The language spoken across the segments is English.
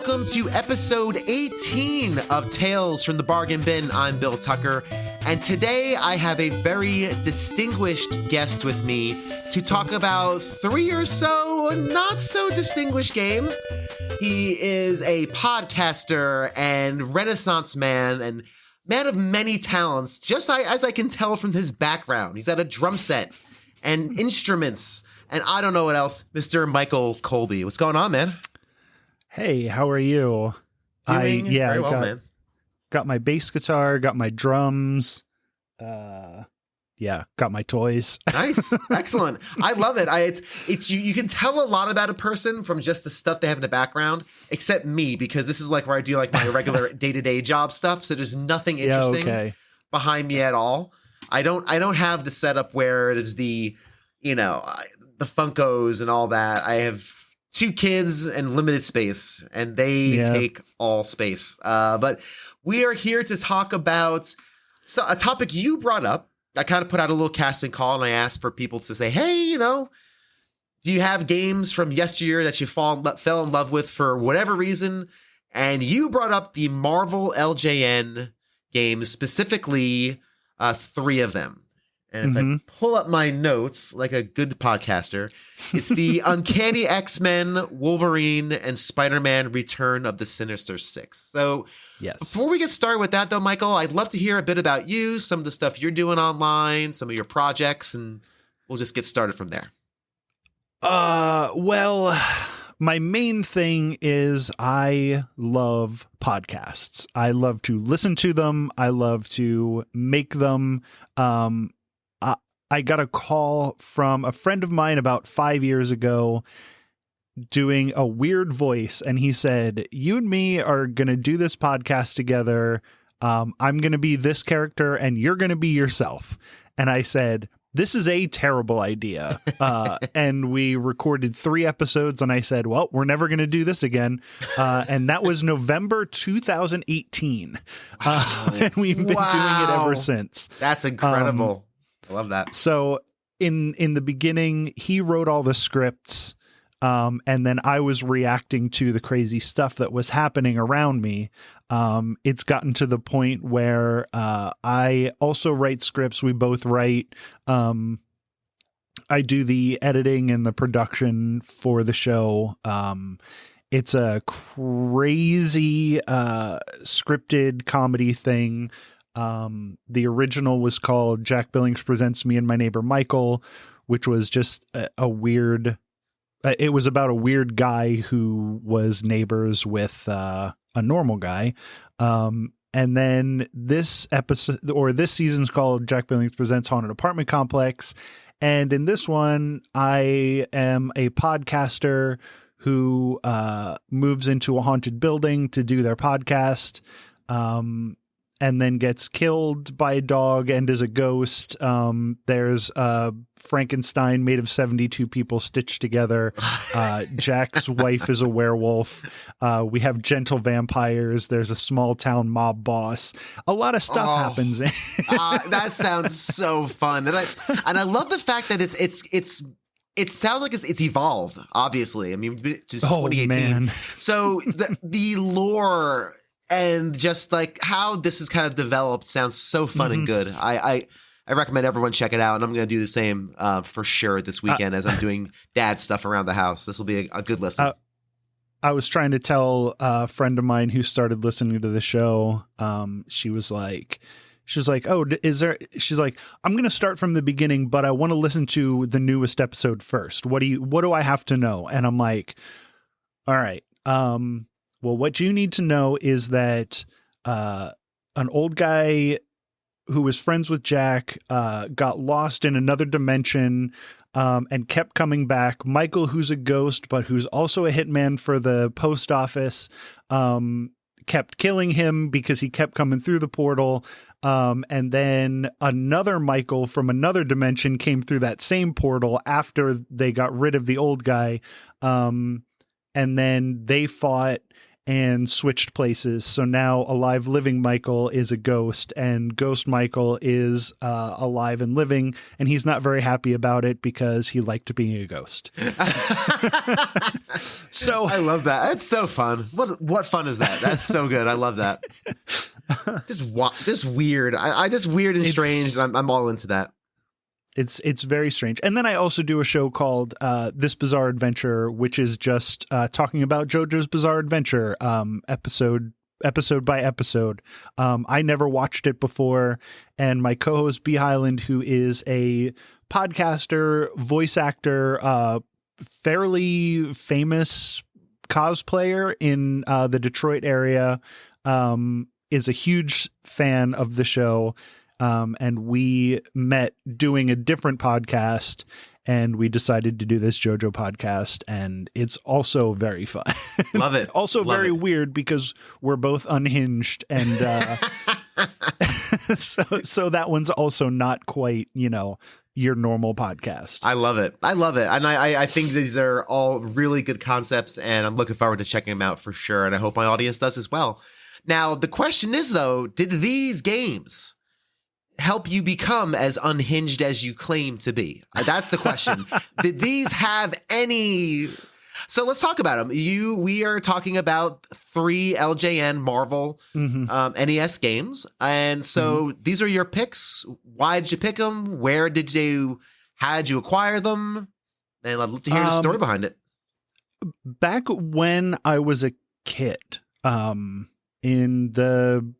welcome to episode 18 of Tales from the Bargain Bin. I'm Bill Tucker, and today I have a very distinguished guest with me to talk about 3 or so not so distinguished games. He is a podcaster and Renaissance man and man of many talents, just as I can tell from his background. He's at a drum set and instruments, and I don't know what else. Mr. Michael Colby. What's going on, man? Hey, how are you? Doing very well, man. Got my bass guitar, got my drums, got my toys. Nice. Excellent. I love it. It's you can tell a lot about a person from just the stuff they have in the background, except me, because this is like where I do like my regular day-to-day job stuff. So there's nothing interesting behind me at all. I don't have the setup where it is the Funkos and all that. I have 2 kids and limited space, and they take all space. But we are here to talk about a topic you brought up. I kind of put out a little casting call, and I asked for people to say, hey, do you have games from yesteryear that you fell in love with for whatever reason? And you brought up the Marvel LJN games, specifically 3 of them. And if I pull up my notes like a good podcaster, it's the Uncanny X-Men, Wolverine, and Spider-Man Return of the Sinister Six. So before we get started with that, though, Michael, I'd love to hear a bit about you, some of the stuff you're doing online, some of your projects, and we'll just get started from there. Well, my main thing is I love podcasts. I love to listen to them. I love to make them. I got a call from a friend of mine about 5 years ago doing a weird voice. And he said, you and me are going to do this podcast together. I'm going to be this character and you're going to be yourself. And I said, this is a terrible idea. And we recorded 3 episodes and I said, well, we're never going to do this again. And that was November 2018. And we've been doing it ever since. That's incredible. I love that. So in the beginning, he wrote all the scripts, and then I was reacting to the crazy stuff that was happening around me. It's gotten to the point where I also write scripts. We both write. I do the editing and the production for the show. It's a crazy scripted comedy thing. The original was called Jack Billings Presents Me and My Neighbor Michael, which was just a weird, it was about a weird guy who was neighbors with a normal guy. And then this episode, or this season's called Jack Billings Presents Haunted Apartment Complex. And in this one, I am a podcaster who moves into a haunted building to do their podcast. And then gets killed by a dog and is a ghost. There's Frankenstein made of 72 people stitched together. Jack's wife is a werewolf. We have gentle vampires. There's a small town mob boss. A lot of stuff happens. That sounds so fun, and I love the fact that it sounds like it's evolved. Obviously, I mean, just 2018. Man. So the lore and just like how this is kind of developed sounds so fun and good. I recommend everyone check it out, and I'm going to do the same for sure this weekend as I'm doing dad stuff around the house. This will be a good listen. I was trying to tell a friend of mine who started listening to the show. She was like, oh, she's like, I'm going to start from the beginning, but I want to listen to the newest episode first. What do I have to know? And I'm like, all right. Well, what you need to know is that an old guy who was friends with Jack got lost in another dimension and kept coming back. Michael, who's a ghost, but who's also a hitman for the post office, kept killing him because he kept coming through the portal. And then another Michael from another dimension came through that same portal after they got rid of the old guy. And then they fought. and switched places. So now alive living Michael is a ghost, and ghost Michael is alive and living, and he's not very happy about it because he liked being a ghost. So I love that. That's so fun. What fun is that? That's so good. I love that. Just weird. I just weird and strange. I'm all into that. It's very strange. And then I also do a show called This Bizarre Adventure, which is just talking about JoJo's Bizarre Adventure, episode by episode. I never watched it before, and my co-host B Highland, who is a podcaster, voice actor, fairly famous cosplayer in the Detroit area, is a huge fan of the show. And we met doing a different podcast, and we decided to do this JoJo podcast, and it's also very fun. Love it. Also very weird because we're both unhinged, and so that one's also not quite, your normal podcast. I love it. And I think these are all really good concepts, and I'm looking forward to checking them out for sure, and I hope my audience does as well. Now, the question is, though, did these games help you become as unhinged as you claim to be? That's the question. Did these have any... So let's talk about them. We are talking about 3 LJN Marvel NES games. And so these are your picks. Why did you pick them? How did you acquire them? And I'd love to hear the story behind it. Back when I was a kid, in the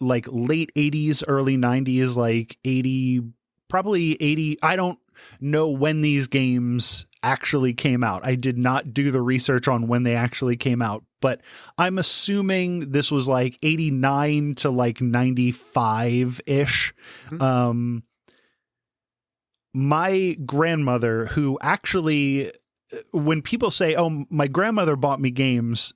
late 80s, early 90s, 80, probably 80. I don't know when these games actually came out. I did not do the research on when they actually came out, but I'm assuming this was 89 to 95-ish. My grandmother, who actually, when people say, oh, my grandmother bought me games,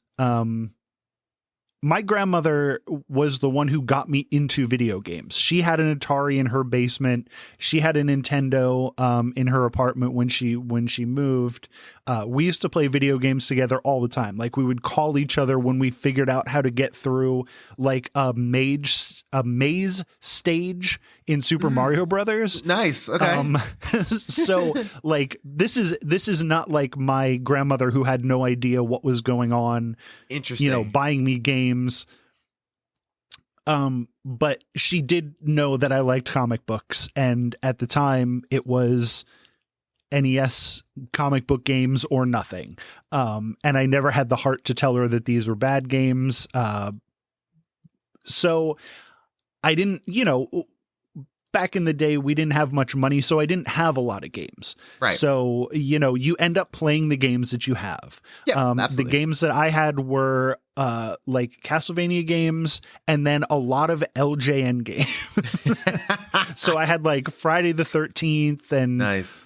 my grandmother was the one who got me into video games. She had an Atari in her basement. She had a Nintendo in her apartment when she moved. We used to play video games together all the time. We would call each other when we figured out how to get through a maze stage in Super Mario Brothers. Nice. Okay. So this is not like my grandmother who had no idea what was going on. Interesting. Buying me games. But she did know that I liked comic books, and at the time it was NES comic book games or nothing. And I never had the heart to tell her that these were bad games. So I didn't, back in the day, we didn't have much money, so I didn't have a lot of games. Right. So, you end up playing the games that you have. Yeah, absolutely. The games that I had were Castlevania games, and then a lot of LJN games. So I had Friday the 13th and nice.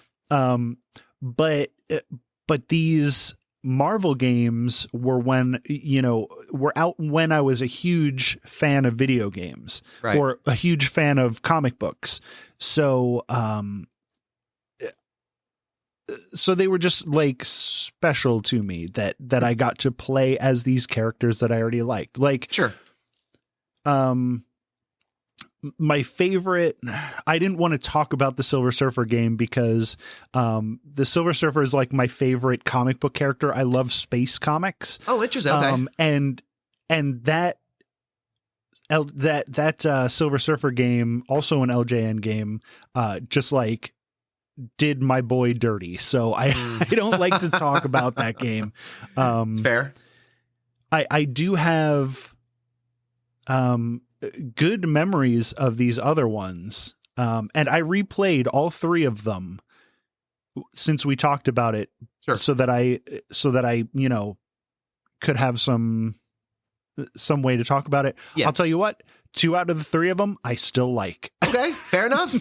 But these Marvel games were were out when I was a huge fan of video games, right, or a huge fan of comic books. So, so they were just special to me that I got to play as these characters that I already liked. Sure. My favorite, I didn't want to talk about the Silver Surfer game because the Silver Surfer is my favorite comic book character. I love space comics. Oh, interesting. Okay. And that Silver Surfer game, also an LJN game, just did my boy dirty. So I don't like to talk about that game. It's fair. I do have good memories of these other ones. And I replayed all 3 of them since we talked about it. Sure. So that I could have some way to talk about it. Yeah. I'll tell you what, 2 out of the 3 of them I still like. Okay, fair enough.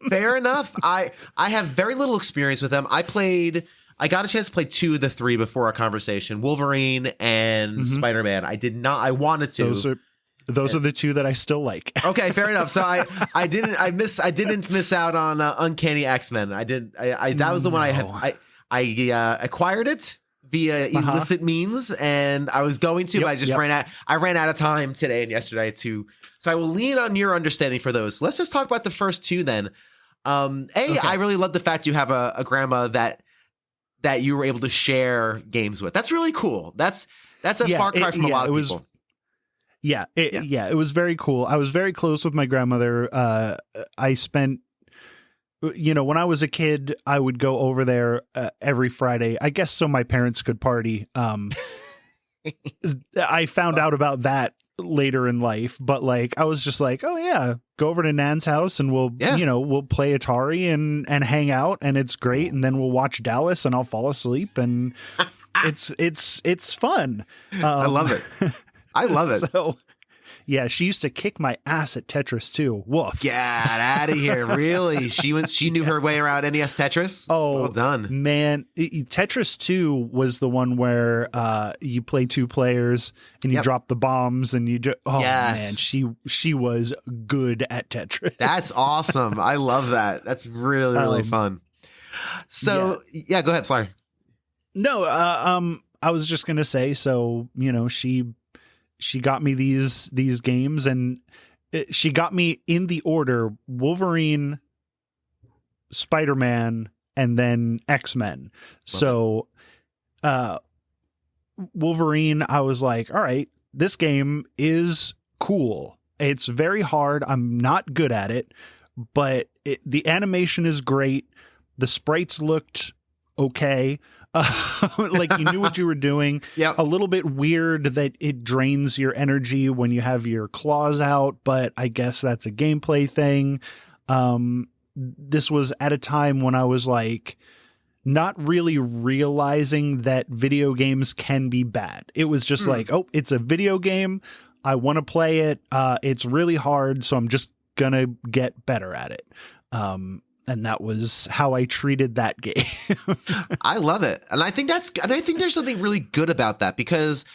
Fair enough. I have very little experience with them. I got a chance to play 2 of the 3 before our conversation, Wolverine and Spider-Man. I did not. I wanted to. Those are the 2 that I still like. Okay, fair enough. So I didn't miss out on Uncanny X-Men. That was the one I acquired it via illicit means, and I was going to, but I just ran out of time today and yesterday so I will lean on your understanding for those. Let's just talk about the first two then. I really love the fact you have a grandma that you were able to share games with. That's really cool. That's a far cry from a lot of people. It was very cool. I was very close with my grandmother. I spent, when I was a kid, I would go over there every Friday, I guess so my parents could party. I found out about that later in life, but like, I was just like, oh yeah, go over to Nan's house and we'll play Atari and hang out, and it's great. And then we'll watch Dallas and I'll fall asleep, and it's fun. I love it. I love it. So yeah, she used to kick my ass at Tetris too. Woof. Get out of here. Really? She knew her way around NES Tetris? Oh, well done. Man, Tetris 2 was the one where you play two players and you drop the bombs and you man, she was good at Tetris. That's awesome. I love that. That's really, really fun. So, yeah, go ahead. Sorry. No, I was just going to say, so, she got me these games, and she got me in the order Wolverine, Spider-Man, and then X-Men. So Wolverine, I was like, all right, this game is cool. It's very hard. I'm not good at it, but the animation is great. The sprites looked okay. Like you knew what you were doing. A little bit weird that it drains your energy when you have your claws out, but I guess that's a gameplay thing. This was at a time when I was like not really realizing that video games can be bad. It was just like, oh, it's a video game. I want to play it. It's really hard, so I'm just gonna get better at it. And that was how I treated that game. I love it. And I think there's something really good about that, because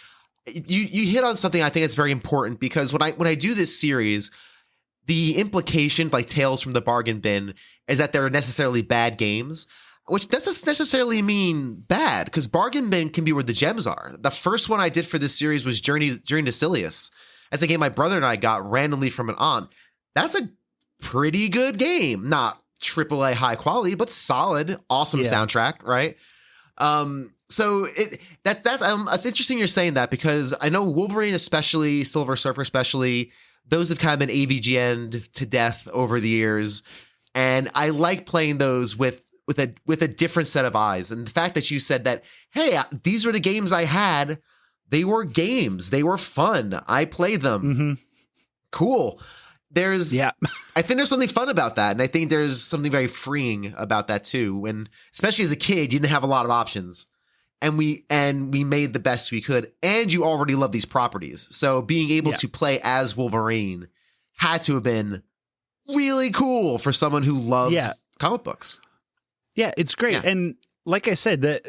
you hit on something I think that's very important, because when I do this series, the implication, like Tales from the Bargain Bin, is that they're necessarily bad games, which doesn't necessarily mean bad, because Bargain Bin can be where the gems are. The first one I did for this series was Journey to Silius. That's a game my brother and I got randomly from an aunt. That's a pretty good game. Not AAA high quality, but solid, awesome soundtrack, right? So it's interesting you're saying that, because I know Wolverine, especially Silver Surfer, especially, those have kind of been AVGN'd to death over the years, and I like playing those with a different set of eyes. And the fact that you said that, hey, these were the games I had, they were games, they were fun, I played them, cool. I think there's something fun about that. And I think there's something very freeing about that too. And especially as a kid, you didn't have a lot of options, and we made the best we could. And you already love these properties. So being able to play as Wolverine had to have been really cool for someone who loved comic books. Yeah, it's great. Yeah. And like I said,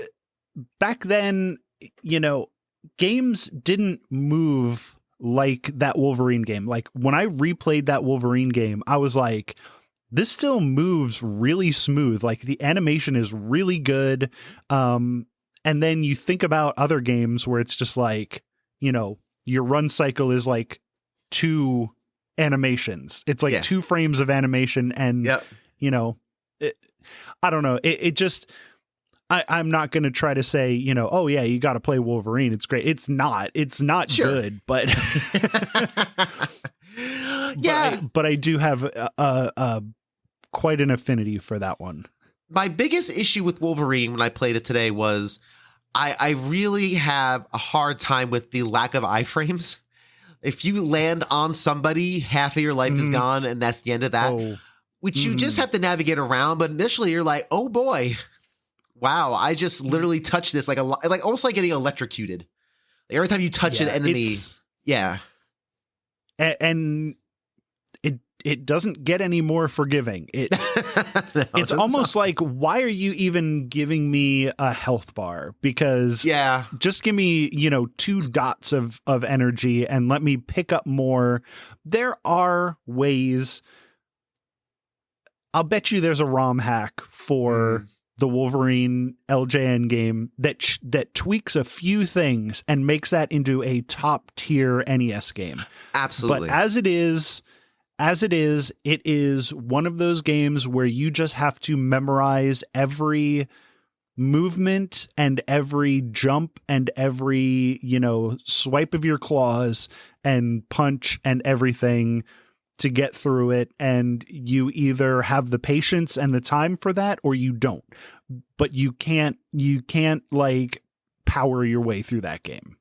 back then, games didn't move like that Wolverine game. Like when I replayed that Wolverine game, I was like, this still moves really smooth. Like the animation is really good. And then you think about other games where it's just like, your run cycle is like 2 animations. It's like 2 frames of animation. And, I don't know. It just, I'm not going to try to say, oh yeah, you got to play Wolverine. It's great. It's not good, but but I do have quite an affinity for that one. My biggest issue with Wolverine when I played it today was I really have a hard time with the lack of iframes. If you land on somebody, half of your life is gone, and that's the end of that, which you just have to navigate around. But initially you're like, oh boy, wow, I just literally touched this like almost like getting electrocuted. Every time you touch an enemy. And it doesn't get any more forgiving. It's almost like, why are you even giving me a health bar? Because just give me, 2 dots of energy and let me pick up more. There are ways. I'll bet you there's a ROM hack for the Wolverine LJN game that tweaks a few things and makes that into a top tier NES game. Absolutely. But as it is one of those games where you just have to memorize every movement and every jump and every, swipe of your claws and punch and everything to get through it. And you either have the patience and the time for that or you don't, but you can't like power your way through that game.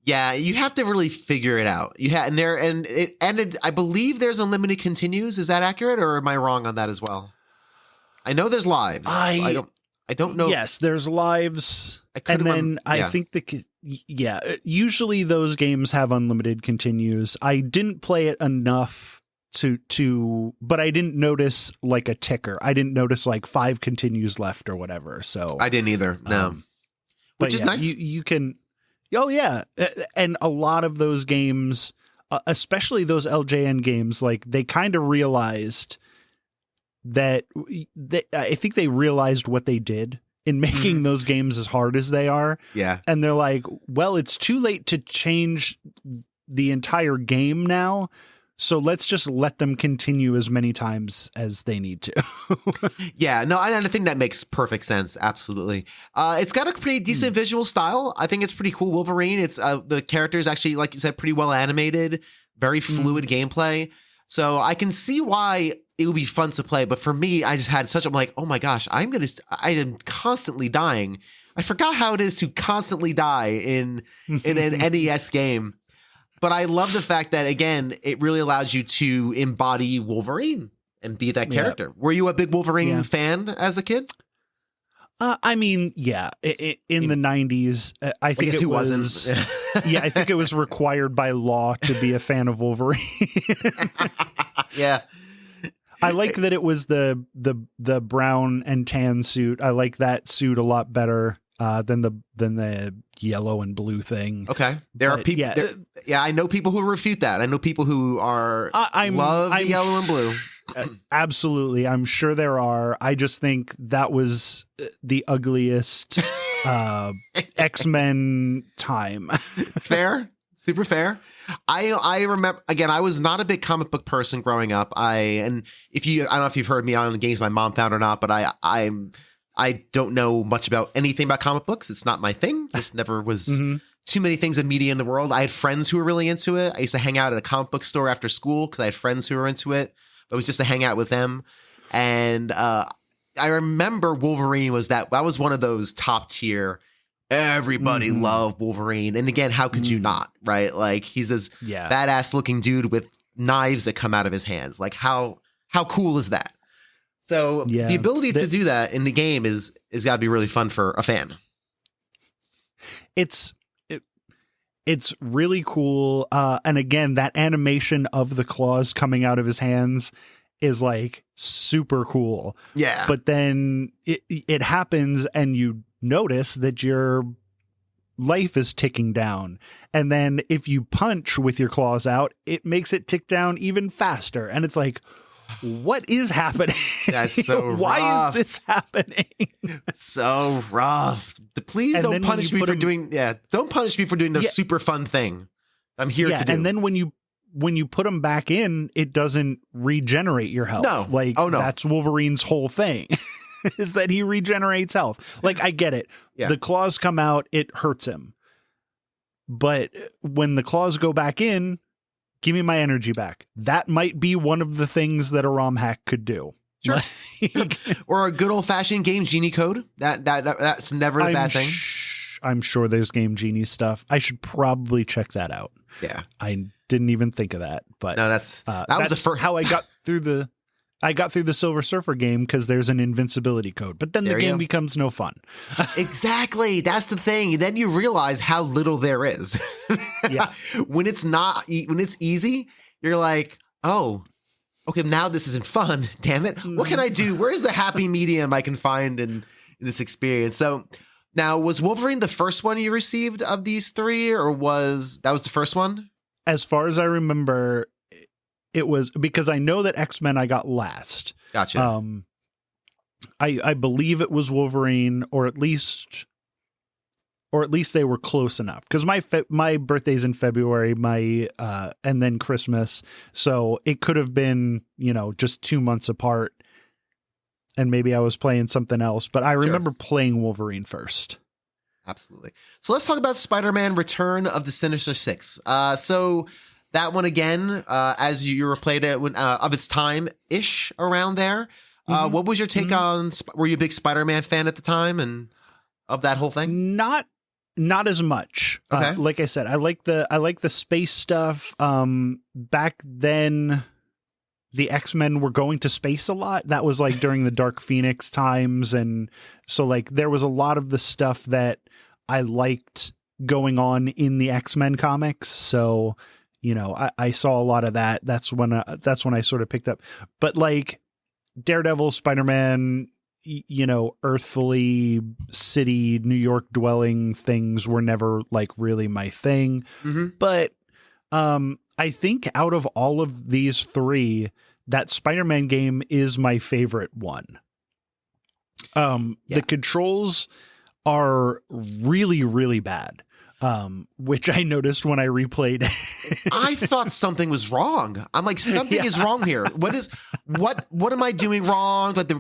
Yeah, you have to really figure it out. I believe there's unlimited continues. Is that accurate, or am I wrong on that as well? I know there's lives. I don't know. Yes, there's lives, and then I think usually those games have unlimited continues. I didn't play it enough but I didn't notice like a ticker. I didn't notice like 5 continues left or whatever. So I didn't either. No, which is nice. You can. Oh yeah, and a lot of those games, especially those LJN games, like they kind of realized that I think they realized what they did in making those games as hard as they are. Yeah, and they're like, well, it's too late to change the entire game now. So let's just let them continue as many times as they need to. Yeah, no, I think that makes perfect sense. Absolutely. It's got a pretty decent visual style. I think it's pretty cool. Wolverine, it's the characters actually, like you said, pretty well animated, very fluid gameplay. So I can see why it would be fun to play. But for me, I just had I'm like, oh my gosh, I am constantly dying. I forgot how it is to constantly die in an NES game. But I love the fact that, again, it really allows you to embody Wolverine and be that character. Yeah. Were you a big Wolverine fan as a kid? I mean, yeah. In the 90s, I think it was... Yeah, I think it was required by law to be a fan of Wolverine. Yeah. I liked that it was the brown and tan suit. I like that suit a lot better than the yellow and blue thing. Okay, there are people. I know people who refute that. I know people who are love the yellow and blue. Absolutely, I'm sure there are. I just think that was the ugliest X-Men time. Fair, super fair. I remember, again, I was not a big comic book person growing up. I don't know if you've heard me on games my mom found or not, but I don't know much about anything about comic books. It's not my thing. This never was too many things of media in the world. I had friends who were really into it. I used to hang out at a comic book store after school because I had friends who were into it. It was just to hang out with them. And I remember Wolverine that was one of those top tier. Everybody loved Wolverine. And again, how could you not, right? Like he's this badass looking dude with knives that come out of his hands. Like how cool is that? So the ability to do that in the game is got to be really fun for a fan. It's really cool. And again, that animation of the claws coming out of his hands is like super cool. Yeah. But then it happens and you notice that your life is ticking down. And then if you punch with your claws out, it makes it tick down even faster. And it's like, what is happening? That's so rough. Why is this happening? So rough. Please don't punish me for doing the super fun thing I'm here to do. And then when you put them back in, it doesn't regenerate your health. No. That's Wolverine's whole thing. Is that he regenerates health. Like, I get it. Yeah. The claws come out, it hurts him. But when the claws go back in, give me my energy back. That might be one of the things that a ROM hack could do. Sure. Or a good old fashioned Game Genie code. That's never a bad thing. I'm sure there's Game Genie stuff. I should probably check that out. Yeah. I didn't even think of that, but no, that's was the first how I got through the Silver Surfer game, because there's an invincibility code, but then the game becomes no fun. Exactly. That's the thing. Then you realize how little there is. Yeah. When it's easy, you're like, oh, okay, now this isn't fun. Damn it. What can I do? Where's the happy medium I can find in this experience? So now, was Wolverine the first one you received of these three, or was the first one? As far as I remember, it was, because I know that X-Men I got last. Gotcha. I believe it was Wolverine, or at least they were close enough, because my birthday's in February, and then Christmas, so it could have been, just 2 months apart, and maybe I was playing something else, but I remember playing Wolverine first. Absolutely. So let's talk about Spider-Man: Return of the Sinister Six. So that one again, as you replayed it of its time ish around there. What was your take on? Were you a big Spider-Man fan at the time and of that whole thing? Not as much. Okay. Like I said, I like the space stuff. Back then, the X-Men were going to space a lot. That was like during the Dark Phoenix times, and so like there was a lot of the stuff that I liked going on in the X-Men comics. So I saw a lot of that. That's when I sort of picked up. But like Daredevil, Spider-Man, earthly city, New York dwelling things were never like really my thing. But I think out of all of these three, that Spider-Man game is my favorite one. The controls are really, really bad. Which I noticed when I replayed. I thought something was wrong. I'm like, something is wrong here. What am I doing wrong? But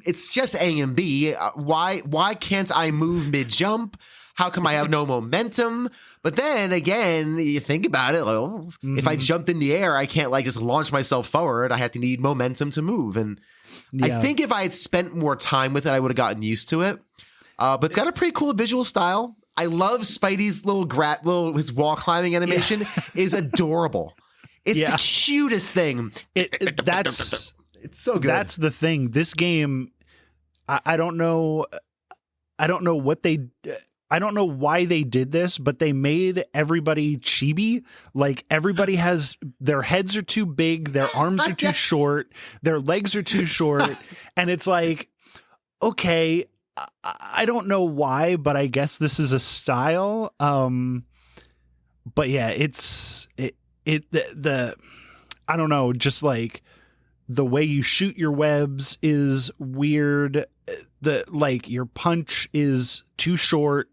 it's just A and B. Why can't I move mid jump? How come I have no momentum? But then again, you think about it, like, if I jumped in the air, I can't like just launch myself forward. I have to need momentum to move. And I think if I had spent more time with it, I would have gotten used to it. But it's got a pretty cool visual style. I love Spidey's his wall climbing animation is adorable. It's the cutest thing. It's so good. That's the thing. This game, I don't know what I don't know why they did this, but they made everybody chibi. Like everybody their heads are too big, their arms are too short, their legs are too short, and it's like, okay, I don't know why, but I guess this is a style. But yeah, the I don't know, just like the way you shoot your webs is weird. Your punch is too short.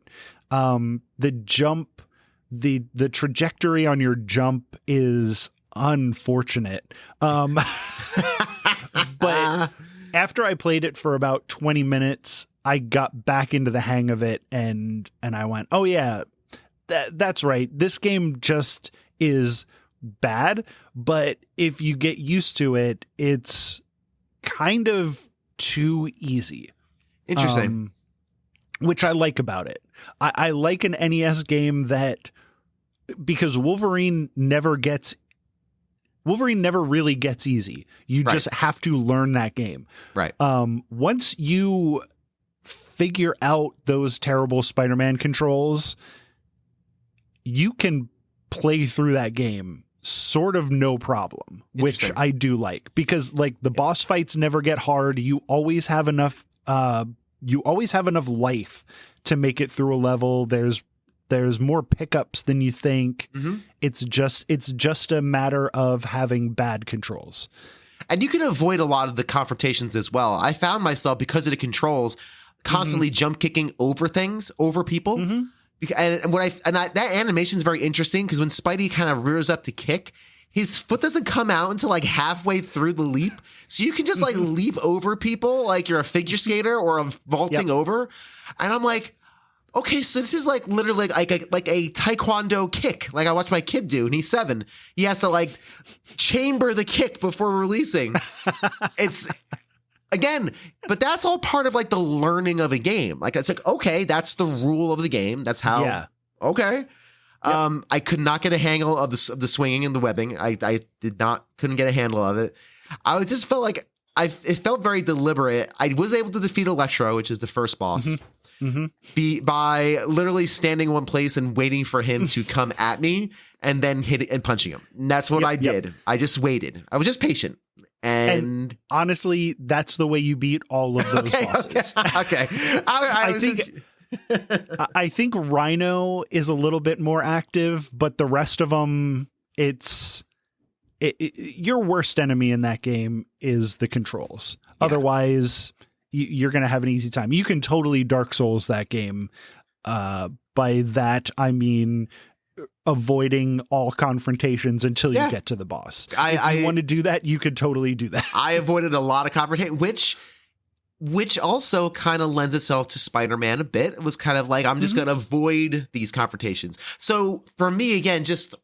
The jump, the trajectory on your jump is unfortunate. But after I played it for about 20 minutes, I got back into the hang of it, and I went, oh yeah, that's right. This game just is bad, but if you get used to it, it's kind of too easy. Interesting. Which I like about it. I like an NES game because Wolverine never really gets easy. You just have to learn that game. Right. Once you figure out those terrible Spider-Man controls, you can play through that game sort of no problem, which I do like, because like the boss fights never get hard. You always have enough life to make it through a level. There's more pickups than you think. It's just a matter of having bad controls. And you can avoid a lot of the confrontations as well. I found myself, because of the controls, constantly jump kicking over people. And that animation is very interesting, because when Spidey kind of rears up to kick, his foot doesn't come out until like halfway through the leap. So you can just like leap over people like you're a figure skater or a vaulting over. And I'm like, okay, so this is like literally like a taekwondo kick. Like I watched my kid do, and he's 7. He has to like chamber the kick before releasing. It's again, but that's all part of like the learning of a game. Like it's like, okay, that's the rule of the game. That's how. Yeah. Okay. Yep. I could not get a handle of the swinging and the webbing. I couldn't get a handle of it. I just felt like it felt very deliberate. I was able to defeat Electro, which is the first boss, by literally standing in one place and waiting for him to come at me and then hit it and punching him. And that's what I did. Yep. I just waited. I was just patient. And honestly, that's the way you beat all of those bosses. Okay. I think Rhino is a little bit more active, but the rest of them, your worst enemy in that game is the controls. Yeah. Otherwise, you're going to have an easy time. You can totally Dark Souls that game. By that, I mean avoiding all confrontations until you get to the boss. If you want to do that, you could totally do that. I avoided a lot of confrontation, which also kind of lends itself to Spider-Man a bit. It was kind of like, I'm just going to avoid these confrontations. So for me, again, just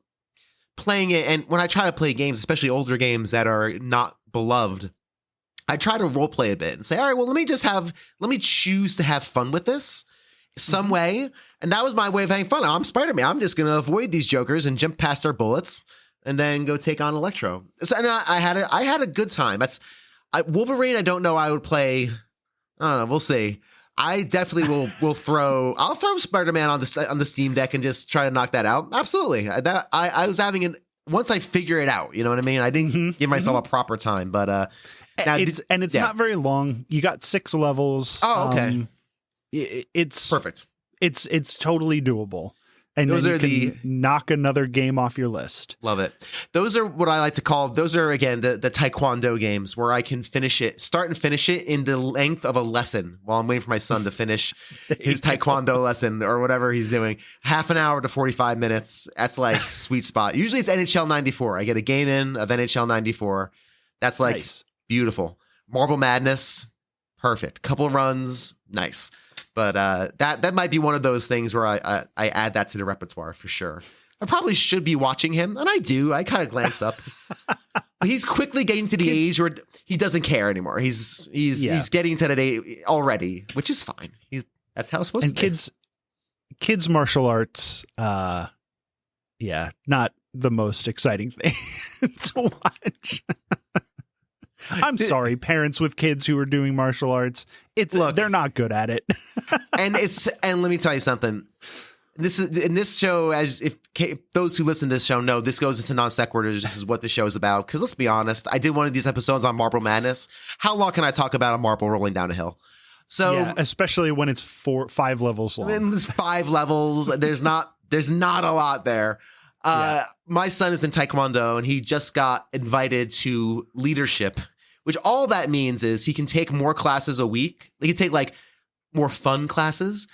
playing it, and when I try to play games, especially older games that are not beloved, I try to role play a bit and say, all right, well, let me choose to have fun with this some way. And that was my way of having fun. I'm Spider-Man. I'm just going to avoid these jokers and jump past their bullets and then go take on Electro. So, and I had a good time. Wolverine, I don't know I would play. I don't know. We'll see. I definitely will throw Spider-Man on the Steam Deck and just try to knock that out. Absolutely. I was having once I figure it out, you know what I mean? I didn't give myself a proper time, but it's not very long. You got 6 levels. Oh, okay. It's perfect. It's totally doable. And those then you can knock another game off your list. Love it. Those are what I like to call, those are, again, the Taekwondo games where I can start and finish it in the length of a lesson while I'm waiting for my son to finish his Taekwondo lesson or whatever he's doing. Half an hour to 45 minutes. That's like sweet spot. Usually it's NHL 94. I get a game in of NHL 94. That's like beautiful. Marble Madness, perfect. Couple runs, nice. But that might be one of those things where I add that to the repertoire for sure. I probably should be watching him, and I do. I kind of glance up. But he's quickly getting to the age where he doesn't care anymore. He's getting to that age already, which is fine. That's how it's supposed to be. Kids martial arts, not the most exciting thing to watch. I'm sorry, parents with kids who are doing martial arts. They're not good at it. and let me tell you something. This is in this show, as if those who listen to this show know, this goes into non sequiturs. This is what the show is about. Because let's be honest, I did one of these episodes on Marble Madness. How long can I talk about a marble rolling down a hill? So especially when it's 5 levels long. And there's 5 levels. There's not a lot there. My son is in Taekwondo, and he just got invited to leadership, which all that means is he can take more classes a week. He can take like more fun classes,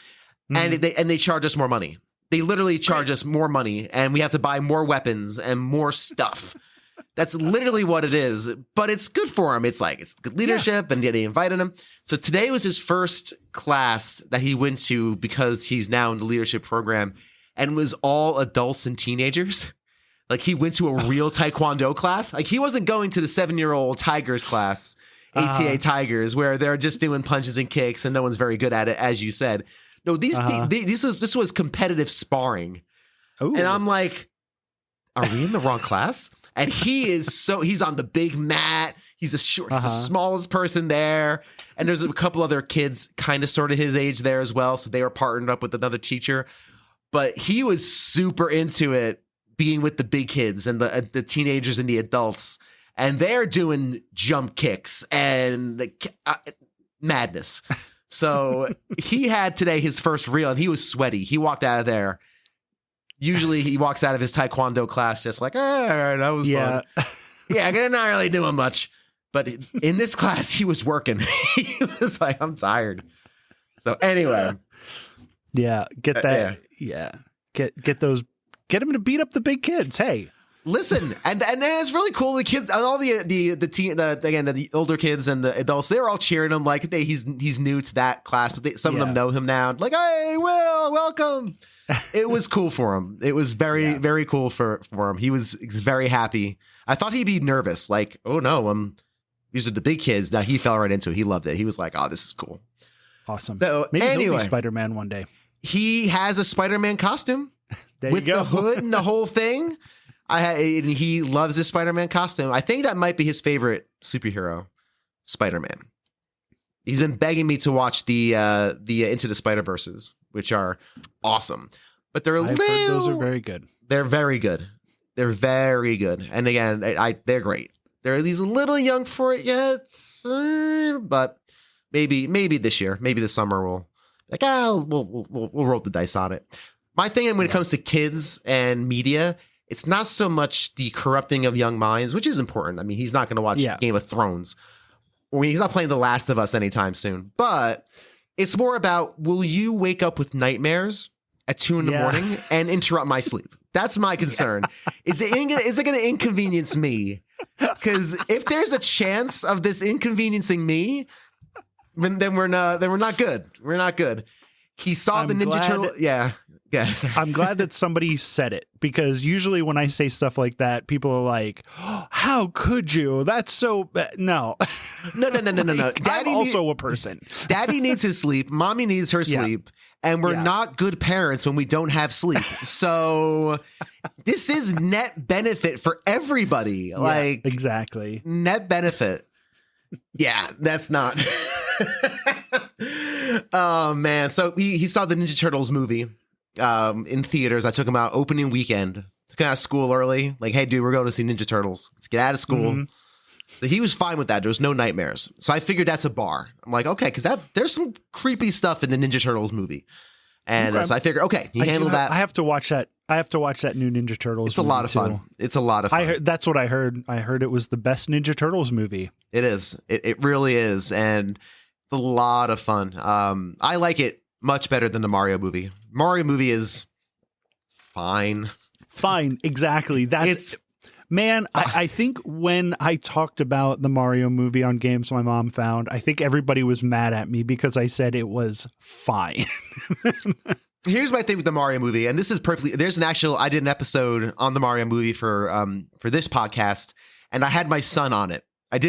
and they charge us more money. They literally charge us more money, and we have to buy more weapons and more stuff. That's literally what it is, but it's good for him. It's good leadership, and they invited him. So today was his first class that he went to because he's now in the leadership program, and it was all adults and teenagers. Like, he went to a real Taekwondo class. Like, he wasn't going to the 7-year-old Tigers class, ATA Tigers, where they're just doing punches and kicks and no one's very good at it, as you said. No, this was competitive sparring. Ooh. And I'm like, are we in the wrong class? And he's on the big mat. He's the smallest person there. And there's a couple other kids kind of sort of his age there as well. So they were partnered up with another teacher. But he was super into it, being with the big kids and the teenagers and the adults, and they're doing jump kicks and madness. So he had today his first reel, and he was sweaty. He walked out of there. Usually he walks out of his Taekwondo class just like, all right, that was fun. Yeah, I'm not really doing much. But in this class, he was working. He was like, I'm tired. So anyway. Yeah, get that. Get him to beat up the big kids. Hey, listen, and it's really cool. The kids, all the older kids and the adults, they're all cheering him like, hey, he's new to that class, but some of them know him now. Like, hey, Will, welcome. It was cool for him. It was very, very cool for him. He's very happy. I thought he'd be nervous, like, oh no, these are the big kids. Now he fell right into it. He loved it. He was like, oh, this is cool. Awesome. So maybe he'll be Spider-Man one day. He has a Spider-Man costume. With the hood and the whole thing. And he loves his Spider-Man costume. I think that might be his favorite superhero, Spider-Man. He's been begging me to watch the Into the Spider-Verses, which are awesome. But they're heard those are very good. They're very good. They're very good. And again, they're great. He's a little young for it yet, but maybe this year, maybe this summer we'll roll the dice on it. My thing when it comes to kids and media, it's not so much the corrupting of young minds, which is important. I mean, he's not going to watch Game of Thrones. he's not playing The Last of Us anytime soon, but it's more about, will you wake up with nightmares at 2 a.m. and interrupt my sleep? That's my concern. Is it going to inconvenience me? Because if there's a chance of this inconveniencing me, then we're not good. We're not good. He saw the Ninja Turtle. Yeah. Yes. I'm glad that somebody said it, because usually when I say stuff like that, people are like, oh, how could you? That's so bad. No. No. I'm also a person. Daddy needs his sleep. Mommy needs her sleep. And we're not good parents when we don't have sleep. So this is net benefit for everybody. Like, exactly. Net benefit. Yeah, that's not. Oh, man. So he saw the Ninja Turtles movie in theaters. I took him out opening weekend. Took him out of school early. Like, hey, dude, we're going to see Ninja Turtles. Let's get out of school. Mm-hmm. So he was fine with that. There was no nightmares. So I figured that's a bar. I'm like, okay, because there's some creepy stuff in the Ninja Turtles movie. And so I figured, okay, he handled that. I have to watch that. I have to watch that new Ninja Turtles. It's a lot of fun. It's a lot of fun. That's what I heard. I heard it was the best Ninja Turtles movie. It is. It really is. And it's a lot of fun. I like it much better than the Mario movie. Mario movie is fine. Fine. Exactly. Man, I think when I talked about the Mario movie on Games My Mom Found, I think everybody was mad at me because I said it was fine. Here's my thing with the Mario movie, and this is perfectly. I did an episode on the Mario movie for this podcast, and I had my son on it.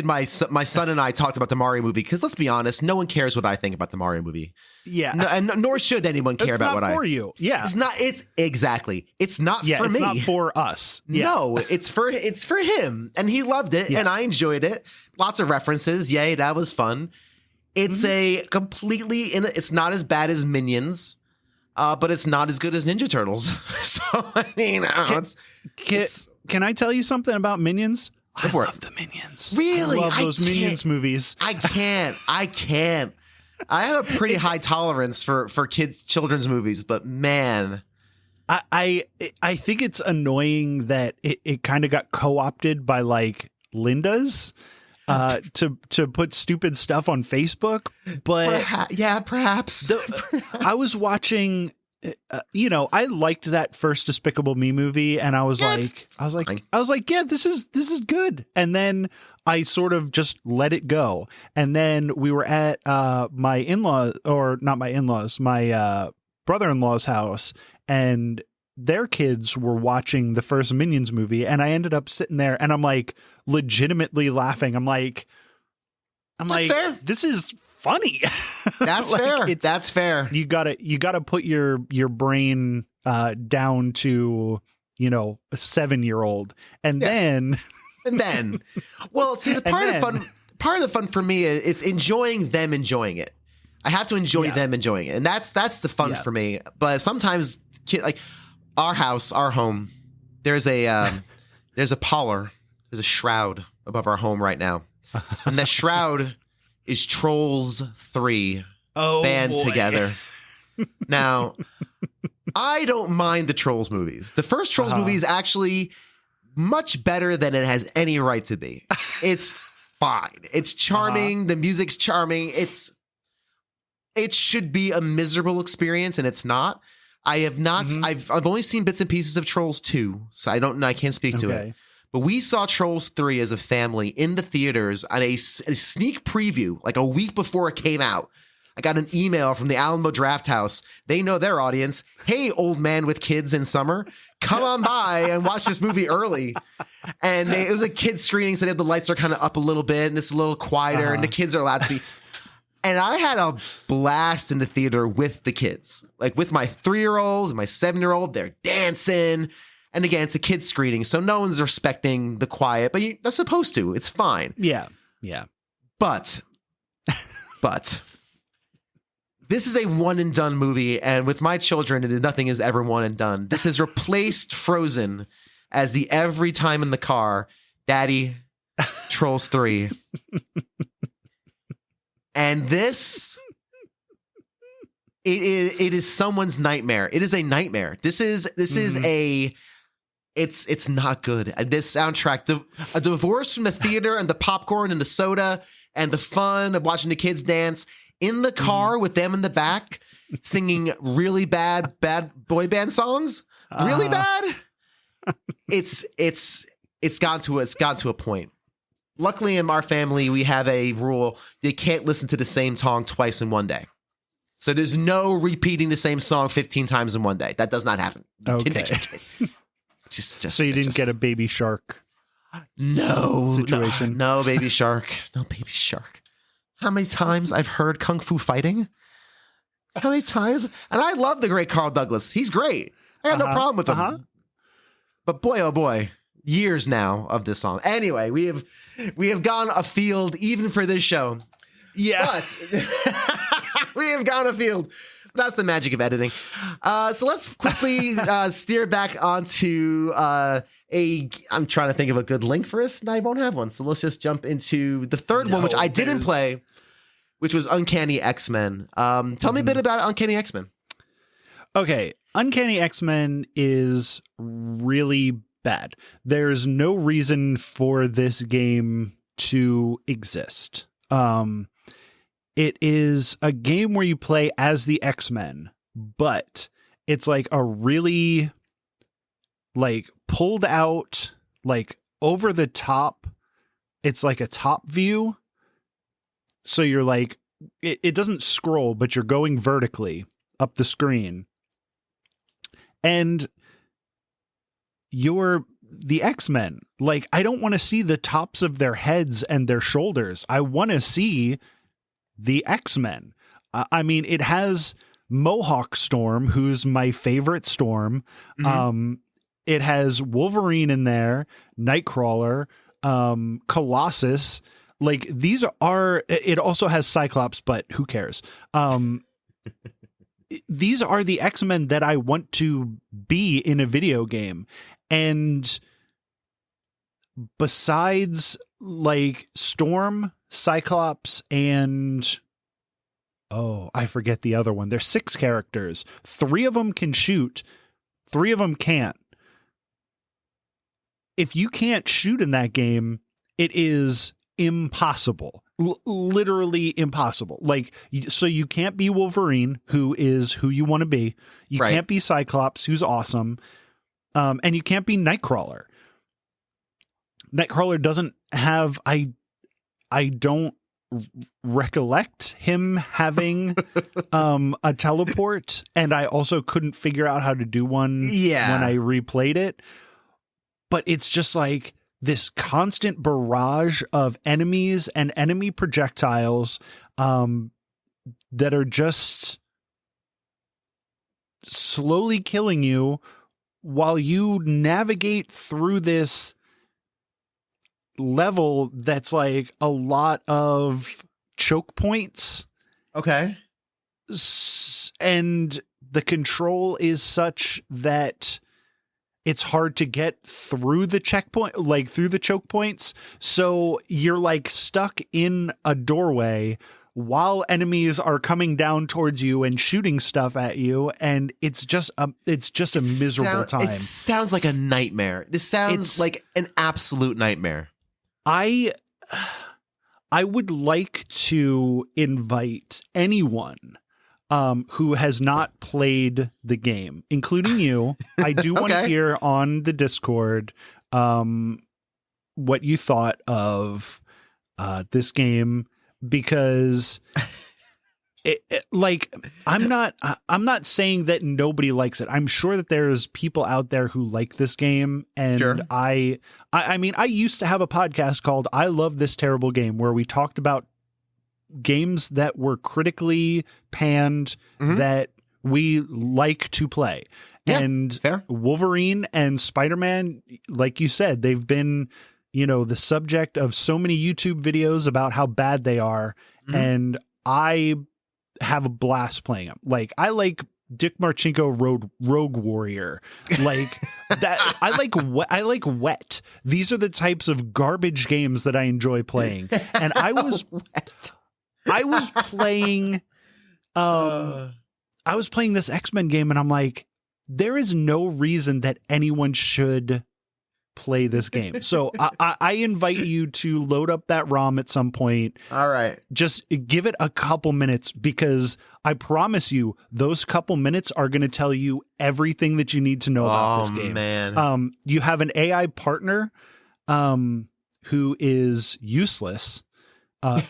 My son and I talked about the Mario movie because, let's be honest, no one cares what I think about the Mario movie. Yeah, and nor should anyone care about what I. It's not for you. Yeah, it's not. It's exactly. It's not for me. It's not for us. Yeah. No, it's for him, and he loved it, and I enjoyed it. Lots of references. Yay, that was fun. It's a completely. It's not as bad as Minions, but it's not as good as Ninja Turtles. So I mean, can I tell you something about Minions? I love the Minions. Really? I love those Minions movies. I can't. I have a pretty high tolerance for children's movies, but man, I think it's annoying that it kind of got co-opted by like Linda's to put stupid stuff on Facebook. But perhaps. I was watching. I liked that first Despicable Me movie, and I was like, yeah, this is good. And then I sort of just let it go. And then we were at my brother-in-law's house, and their kids were watching the first Minions movie, and I ended up sitting there, and I'm like legitimately laughing. I'm like, fair. This is funny. That's fair. That's fair. You gotta put your brain down to a 7-year-old, and then well, see, part of the fun for me is enjoying them enjoying it. I have to enjoy them enjoying it, and that's the fun for me. But sometimes, like our home, there's a parlor, there's a shroud above our home right now, and that shroud is Trolls 3 band together. Now, I don't mind the Trolls movies. The first Trolls movie is actually much better than it has any right to be. It's fine. It's charming. The music's charming. It should be a miserable experience, and it's not. I have not. I've only seen bits and pieces of Trolls 2, so I can't speak to it. But we saw Trolls 3 as a family in the theaters on a sneak preview, like a week before it came out. I got an email from the Alamo Draft House. They know their audience. Hey, old man with kids in summer, come on by and watch this movie early. And it was a kids screening, so the lights are kind of up a little bit, and it's a little quieter, and the kids are allowed to be. And I had a blast in the theater with the kids, like with my 3-year-old and my 7-year-old. They're dancing. And again, it's a kid's screening, so no one's respecting the quiet, but they're supposed to. It's fine. Yeah. But this is a one and done movie, and with my children, nothing is ever one and done. This has replaced Frozen as the every time in the car, Daddy, Trolls 3. And this, it is someone's nightmare. It is a nightmare. This is it's not good. This soundtrack, a divorce from the theater and the popcorn and the soda and the fun of watching the kids dance in the car with them in the back singing really bad boy band songs, really bad. It's gotten to a point. Luckily, in our family, we have a rule: you can't listen to the same song twice in one day. So there's no repeating the same song 15 times in one day. That does not happen. Okay. Just so you didn't get a Baby Shark situation? No Baby Shark. No Baby Shark. How many times I've heard Kung Fu Fighting? How many times? And I love the great Carl Douglas. He's great. I got no problem with him. But boy, oh boy, years now of this song. Anyway, we have gone afield even for this show. Yeah. But we have gone afield. That's the magic of editing. So let's quickly steer back onto I'm trying to think of a good link for us, and I won't have one. So let's just jump into the third one, which I didn't play, which was Uncanny X-Men. Tell me a bit about Uncanny X-Men. Okay. Uncanny X-Men is really bad. There's no reason for this game to exist. It is a game where you play as the X-Men, but it's like a really like pulled out, like over the top. It's like a top view. So you're like, it doesn't scroll, but you're going vertically up the screen. And you're the X-Men. Like, I don't want to see the tops of their heads and their shoulders. I want to see the X-Men. I mean, it has Mohawk Storm, who's my favorite Storm. Mm-hmm. It has Wolverine in there, Nightcrawler, Colossus. Like, these are, it also has Cyclops, but who cares? These are the X-Men that I want to be in a video game. And besides like Storm, Cyclops, and I forget the other one. There's 6 characters. 3 of them can shoot. 3 of them can't. If you can't shoot in that game, it is impossible. Literally impossible. Like, so you can't be Wolverine, who is who you want to be. You can't be Cyclops, who's awesome. And you can't be Nightcrawler. Nightcrawler doesn't have, I don't recollect him having a teleport, and I also couldn't figure out how to do one when I replayed it. But it's just like this constant barrage of enemies and enemy projectiles that are just slowly killing you while you navigate through this level that's like a lot of choke points. Okay. And the control is such that it's hard to get through the checkpoint, like through the choke points. So you're like stuck in a doorway while enemies are coming down towards you and shooting stuff at you. And it's just a miserable time. It sounds like a nightmare. This sounds like an absolute nightmare. I would like to invite anyone who has not played the game, including you. I do want to hear on the Discord what you thought of this game, because I'm not saying that nobody likes it. I'm sure that there's people out there who like this game, and sure. I mean, I used to have a podcast called I Love This Terrible Game, where we talked about games that were critically panned that we like to play. Yeah, and fair. Wolverine and Spider-Man, like you said, they've been, the subject of so many YouTube videos about how bad they are. And I have a blast playing them. Like, I like Dick Marcinko Rogue Warrior. Like that. I like Wet. These are the types of garbage games that I enjoy playing. And I was playing this X-Men game, and I'm like, there is no reason that anyone should play this game. So I invite you to load up that ROM at some point. All right. Just give it a couple minutes, because I promise you those couple minutes are going to tell you everything that you need to know about this game. Man. You have an AI partner who is useless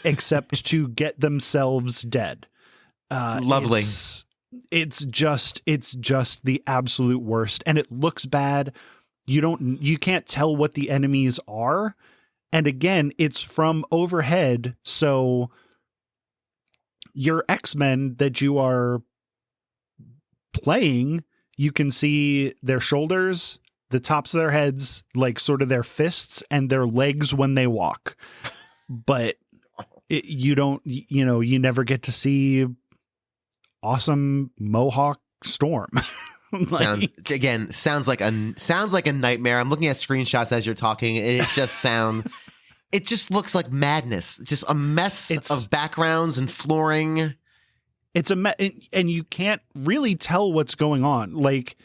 except to get themselves dead. Lovely. It's just the absolute worst, and it looks bad. You can't tell what the enemies are, and again, it's from overhead, so your X-Men that you are playing, you can see their shoulders, the tops of their heads, like sort of their fists, and their legs when they walk, but you never get to see awesome Mohawk Storm. Sounds like a nightmare. I'm looking at screenshots as you're talking. It just looks like madness. Just a mess of backgrounds and flooring. It's and you can't really tell what's going on. Like,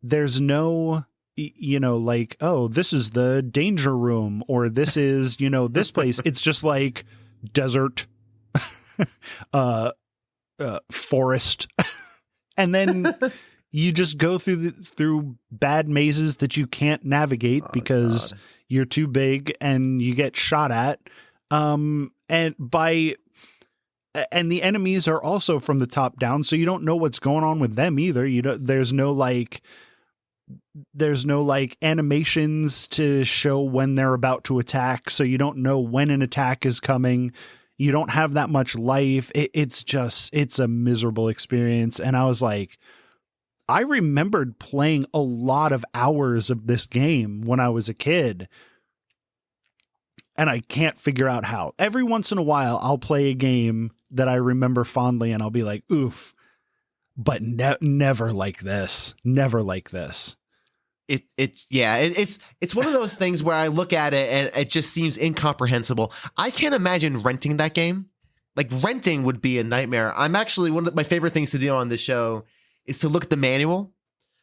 there's no, like, oh, this is the danger room, or this is, this place. It's just like desert, forest, and then you just go through bad mazes that you can't navigate because you're too big, and you get shot at. And the enemies are also from the top down, so you don't know what's going on with them either. There's no animations to show when they're about to attack, so you don't know when an attack is coming. You don't have that much life. It's a miserable experience. And I was like, I remembered playing a lot of hours of this game when I was a kid, and I can't figure out how. Every once in a while, I'll play a game that I remember fondly, and I'll be like, oof, but never like this. Never like this. It's one of those things where I look at it and it just seems incomprehensible. I can't imagine renting that game. Like, renting would be a nightmare. I'm actually, one of my favorite things to do on this show is to look at the manual,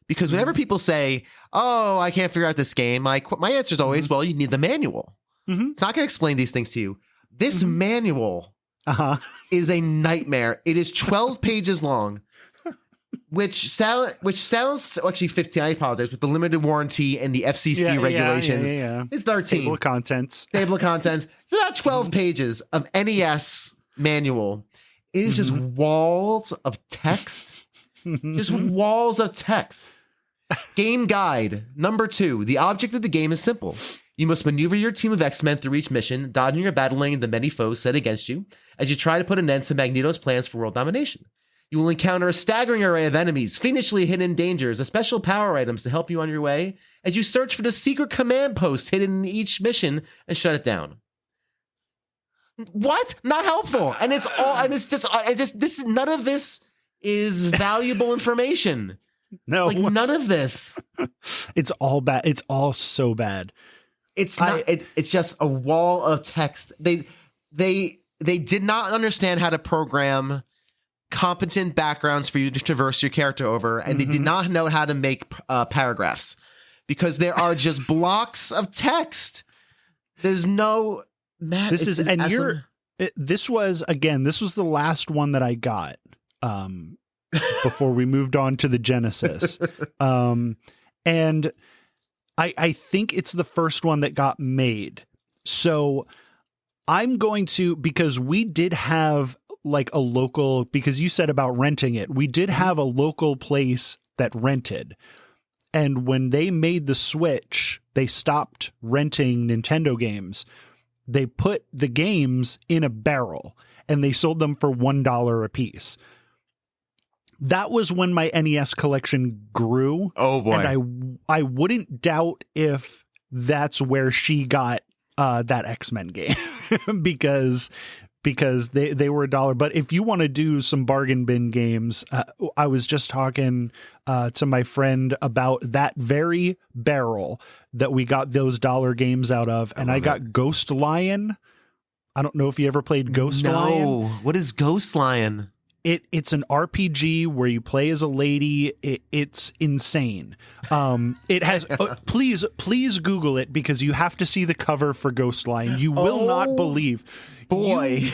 because whenever people say, oh, I can't figure out this game, my answer is always, well, you need the manual. Mm-hmm. It's not going to explain these things to you. This manual is a nightmare. It is 12 pages long. Which sounds actually 15. I apologize, with the limited warranty and the FCC regulations. It's 13. Table of contents. It's about 12 pages of NES manual. It is just walls of text. Just walls of text. Game guide number 2. The object of the game is simple. You must maneuver your team of X-Men through each mission, dodging or battling the many foes set against you as you try to put an end to Magneto's plans for world domination. You will encounter a staggering array of enemies, fiendishly hidden dangers, and special power items to help you on your way as you search for the secret command post hidden in each mission and shut it down. What? Not helpful. And none of this is valuable information. No. Like, none of this. It's all bad. It's all so bad. It's not. It's just a wall of text. They did not understand how to program competent backgrounds for you to traverse your character over, and they did not know how to make paragraphs, because there are just blocks of text. There's no this was the last one that I got before we moved on to the Genesis. And I think it's the first one that got made. So I'm going to, because we did have like a local, because you said about renting it, we did have a local place that rented. And when they made the switch, they stopped renting Nintendo games. They put the games in a barrel and they sold them for $1 a piece. That was when my NES collection grew. Oh boy. And I wouldn't doubt if that's where she got that X-Men game because they were $1. But if you want to do some bargain bin games, I was just talking to my friend about that very barrel that we got those $1 games out of, and I got Ghost Lion. I don't know if you ever played Ghost Lion. No, what is Ghost Lion? It's an RPG where you play as a lady. It's insane. It has please Google it, because you have to see the cover for Ghost Lion. You will not believe. Boy,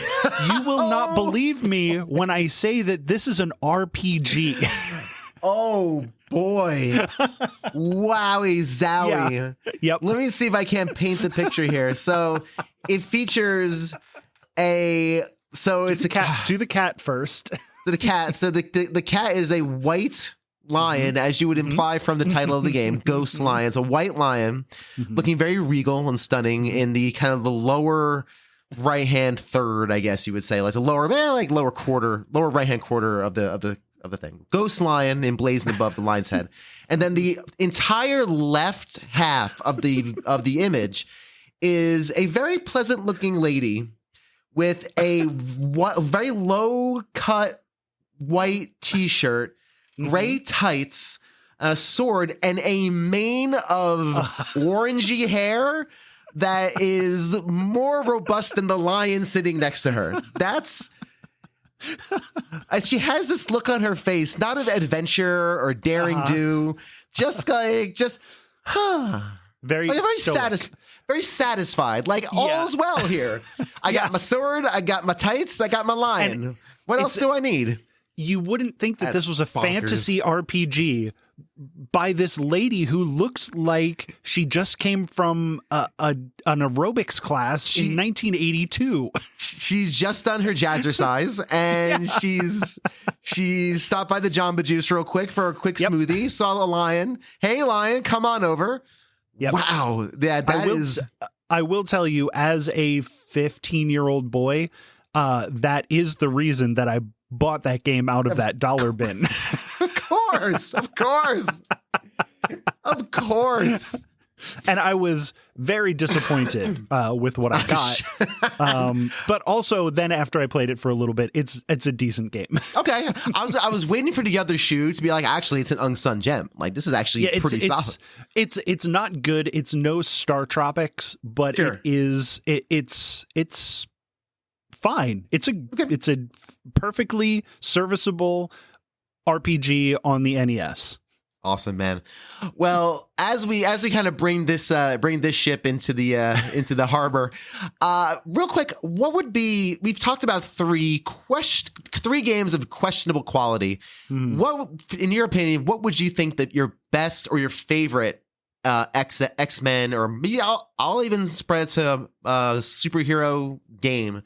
you will not believe me when I say that this is an RPG. Oh boy. Wowie zowie. Yeah. Yep. Let me see if I can paint the picture here. So it features it's a cat. Do the cat first. The cat. So the cat is a white lion, as you would imply from the title of the game, Ghost Lion. It's a white lion looking very regal and stunning in the kind of the lower right-hand third, I guess you would say, like the lower right-hand quarter of the thing. Ghost Lion emblazoned above the lion's head. And then the entire left half of the image is a very pleasant looking lady with a very low cut white t-shirt, gray tights, a sword, and a mane of orangey hair that is more robust than the lion sitting next to her. And she has this look on her face, not of adventure or daring do, very satisfied. Like, all's well here. I got my sword, I got my tights, I got my lion. And what else do I need? You wouldn't think that this was a fantasy RPG by this lady who looks like she just came from an aerobics class in 1982. She's just done her jazzercise, and she stopped by the Jamba Juice real quick for a quick smoothie. Saw a lion. Hey, lion, come on over. Yep. Wow, I will tell you, as a 15-year-old boy, that is the reason that I bought that game out of that dollar bin. Of course. And I was very disappointed with what I got. But also then after I played it for a little bit, it's a decent game. Okay. I was waiting for the other shoe to be like, actually, it's an unsung gem. Like, this is actually pretty solid. It's not good. It's no Star Tropics, but it's fine. It's a perfectly serviceable RPG on the NES. Awesome, man. Well, as we kind of bring this ship into the harbor, real quick, we've talked about three games of questionable quality. What, in your opinion, what would you think that your best or your favorite X-Men, or maybe I'll even spread it to a superhero game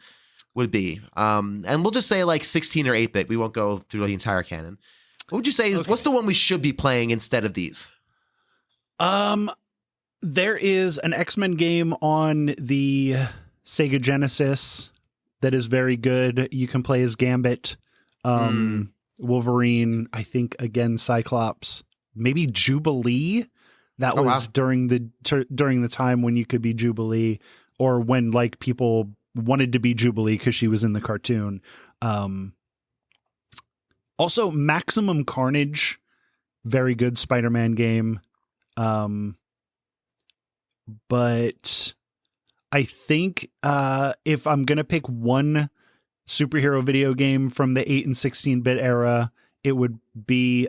would be? And we'll just say like 16 or 8-bit. We won't go through the entire canon. What would you say is what's the one we should be playing instead of these? There is an X-Men game on the Sega Genesis that is very good. You can play as Gambit, Wolverine, I think again Cyclops, maybe Jubilee. That was during the time when you could be Jubilee, or when like people wanted to be Jubilee because she was in the cartoon. Also, Maximum Carnage, very good Spider-Man game. But I think if I'm going to pick one superhero video game from the 8 and 16-bit era, it would be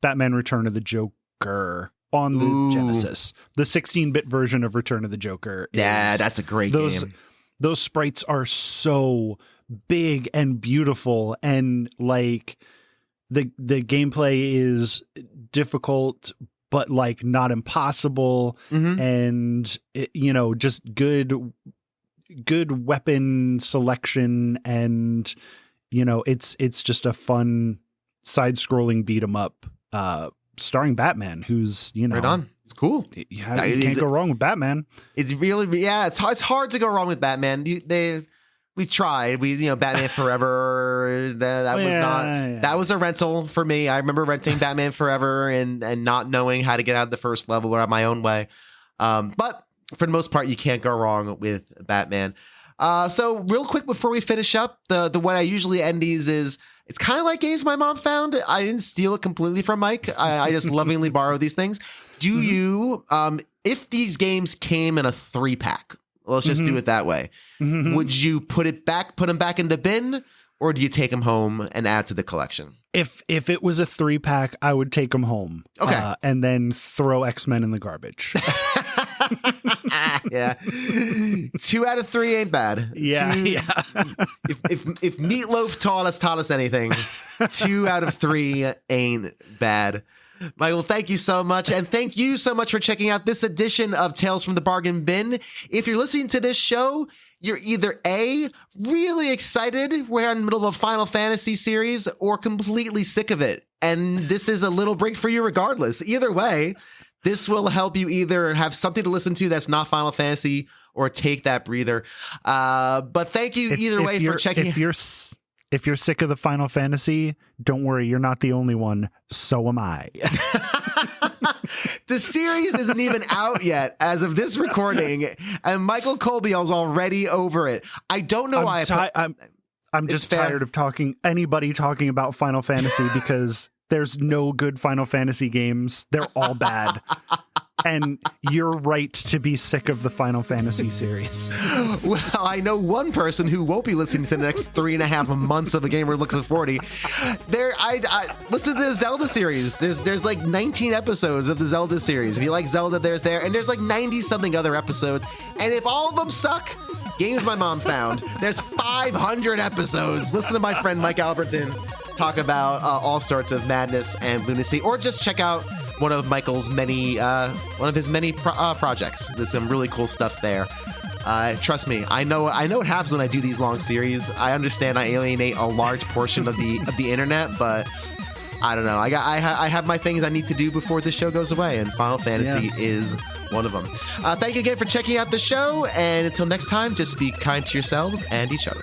Batman Return of the Joker on the Genesis. The 16-bit version of Return of the Joker. That's a great game. Those sprites are so big and beautiful, and like the gameplay is difficult but like not impossible, and just good weapon selection, and it's just a fun side-scrolling beat 'em up starring Batman, who's right on. It's cool. You can't go wrong with Batman. It's really, it's hard to go wrong with Batman. We tried. Batman Forever. That was a rental for me. I remember renting Batman Forever and not knowing how to get out of the first level or on my own way. But for the most part, you can't go wrong with Batman. So real quick before we finish up, the way I usually end these is, it's kind of like games my mom found. I didn't steal it completely from Mike. I just lovingly borrow these things. Do you, if these games came in a 3-pack, let's just do it that way, would you put them back in the bin? or do you take them home and add to the collection? If it was a 3-pack, I would take them home. Okay. And then throw X-Men in the garbage. Yeah. 2 out of 3 ain't bad. Yeah. If Meatloaf taught us anything, 2 out of 3 ain't bad. Michael, thank you so much. And thank you so much for checking out this edition of Tales from the Bargain Bin. If you're listening to this show, you're either A, really excited, we're in the middle of a Final Fantasy series, or completely sick of it. And this is a little break for you regardless. Either way, this will help you either have something to listen to that's not Final Fantasy or take that breather. But thank you either way for checking. If you're sick of the Final Fantasy, don't worry, you're not the only one. So am I. The series isn't even out yet as of this recording, and Michael Colby is already over it. I don't know why. I'm just tired of anybody talking about Final Fantasy because there's no good Final Fantasy games. They're all bad. And you're right to be sick of the Final Fantasy series. Well, I know one person who won't be listening to the next 3.5 months of a Gamer Looks at 40. I listen to the Zelda series. There's like 19 episodes of the Zelda series. If you like Zelda, and there's like 90 something other episodes. And if all of them suck, games my mom found. There's 500 episodes. Listen to my friend Mike Alberton talk about all sorts of madness and lunacy, or just check out one of his many projects. There's some really cool stuff there. Trust me, I know what happens when I do these long series. I understand I alienate a large portion of the internet, but I don't know. I have my things I need to do before this show goes away, and Final Fantasy is one of them. Thank you again for checking out the show, and until next time, just be kind to yourselves and each other.